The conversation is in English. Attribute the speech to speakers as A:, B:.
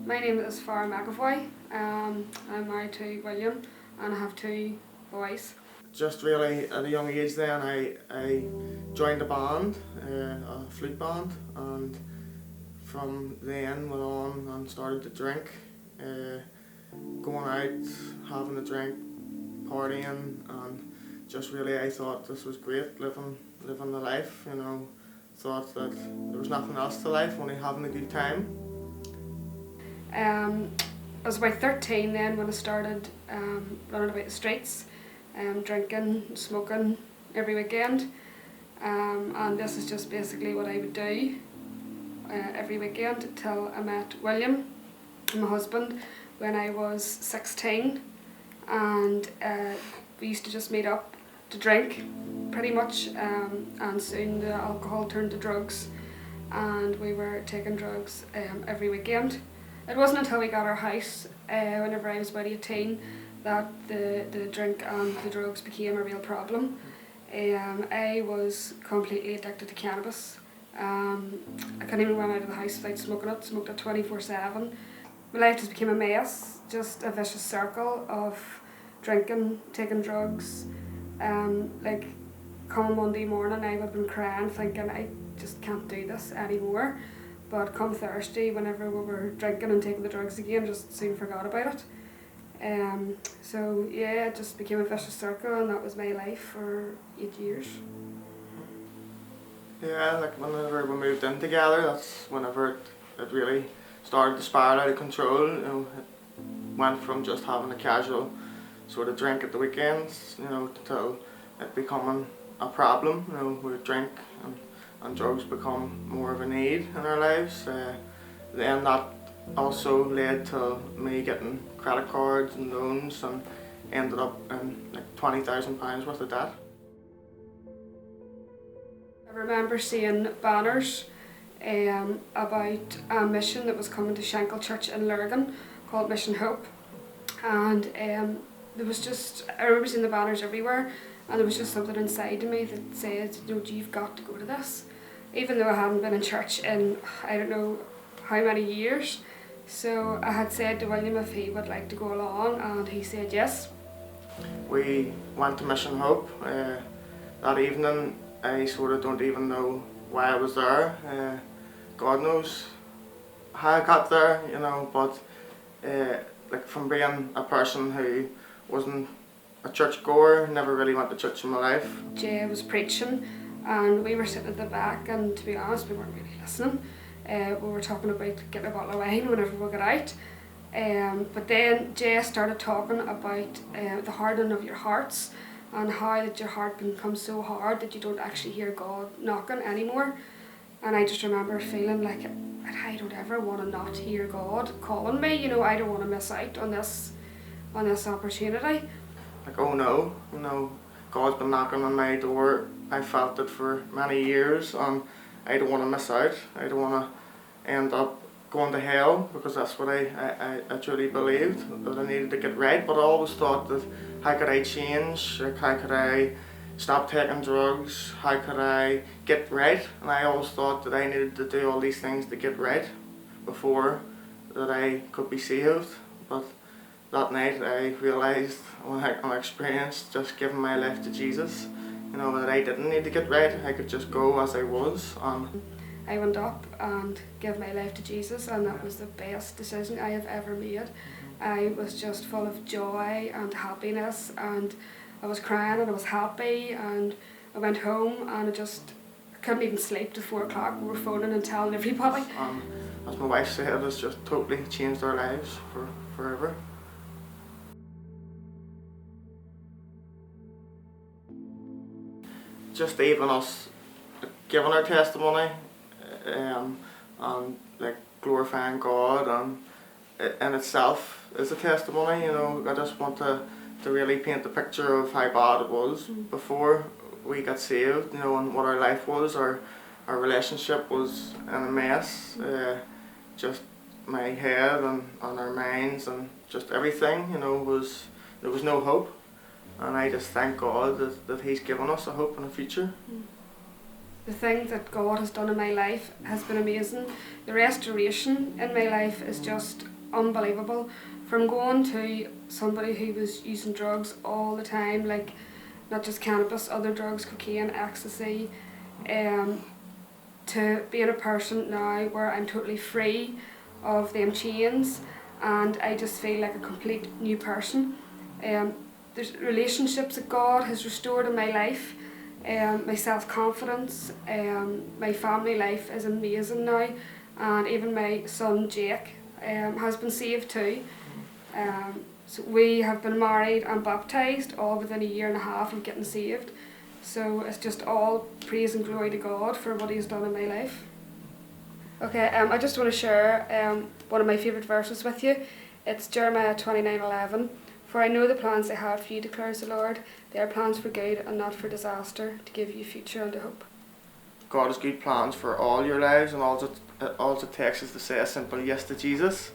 A: My name is Farrah McAvoy. I'm married to William and I have 2 boys.
B: Just really at a young age then I joined a band, a flute band, and from then went on and started to drink, going out, having a drink, partying, and just really I thought this was great, living the life, thought that there was nothing else to life, only having a good time.
A: I was about 13 then when I started running about the streets, drinking, smoking every weekend, and this is just basically what I would do every weekend till I met William, my husband, when I was 16, and we used to just meet up to drink pretty much, and soon the alcohol turned to drugs and we were taking drugs every weekend. It wasn't until we got our house, whenever I was about 18, that the drink and the drugs became a real problem. I was completely addicted to cannabis. I couldn't even run out of the house without smoking it, smoked it 24/7. My life just became a mess, just a vicious circle of drinking, taking drugs. Like come Monday morning I would have been crying thinking I just can't do this anymore. But come Thursday, whenever we were drinking and taking the drugs again, just soon forgot about it. So yeah, it just became a vicious circle, and that was my life for 8 years.
B: Yeah, like whenever we moved in together, that's whenever it really started to spiral out of control. It went from just having a casual sort of drink at the weekends, till it becoming a problem. We would drink and drugs become more of a need in our lives. Then that also led to me getting credit cards and loans and ended up in like £20,000 worth of debt.
A: I remember seeing banners about a mission that was coming to Shankle Church in Lurgan called Mission Hope, and there was just, I remember seeing the banners everywhere, and there was just something inside of me that said, you've got to go to this, even though I hadn't been in church in I don't know how many years. So I had said to William if he would like to go along, and he said yes.
B: We went to Mission Hope. That evening I sort of don't even know why I was there. God knows how I got there, but like from being a person who wasn't a churchgoer, never really went to church in my life.
A: Jay was preaching and we were sitting at the back, and to be honest we weren't really listening. We were talking about getting a bottle of wine whenever we got out. But then Jay started talking about the hardening of your hearts, and how that your heart becomes so hard that you don't actually hear God knocking anymore. And I just remember feeling like I don't ever want to not hear God calling me. I don't want to miss out on this opportunity.
B: Like, oh no, God's been knocking on my door. I felt it for many years, and I don't want to miss out. I don't want to end up going to hell, because that's what I truly believed, that I needed to get right. But I always thought that how could I change? Like, how could I stop taking drugs? How could I get right? And I always thought that I needed to do all these things to get right before that I could be saved. But that night I realised, when I experienced just giving my life to Jesus, that I didn't need to get right. I could just go as I was.
A: I went up and gave my life to Jesus, and that was the best decision I have ever made. I was just full of joy and happiness, and I was crying and I was happy, and I went home and I couldn't even sleep till 4 o'clock. We were phoning and telling everybody.
B: As my wife said, it's just totally changed our lives forever. Just even us giving our testimony, and like glorifying God, and in itself is a testimony. I just want to really paint the picture of how bad it was before we got saved, and what our life was. Our relationship was in a mess. Just my head and our minds and just everything, there was no hope. And I just thank God that He's given us a hope and a future.
A: The thing that God has done in my life has been amazing. The restoration in my life is just unbelievable. From going to somebody who was using drugs all the time, like not just cannabis, other drugs, cocaine, ecstasy, to being a person now where I'm totally free of them chains, and I just feel like a complete new person. There's relationships that God has restored in my life, my self-confidence, my family life is amazing now, and even my son Jake has been saved too. So we have been married and baptised all within a year and a half of getting saved. So it's just all praise and glory to God for what He's done in my life. Okay, I just want to share one of my favourite verses with you. It's Jeremiah 29:11. For I know the plans I have for you, declares the Lord. They are plans for good and not for disaster, to give you a future and a hope.
B: God has good plans for all your lives, and all it takes is to say a simple yes to Jesus.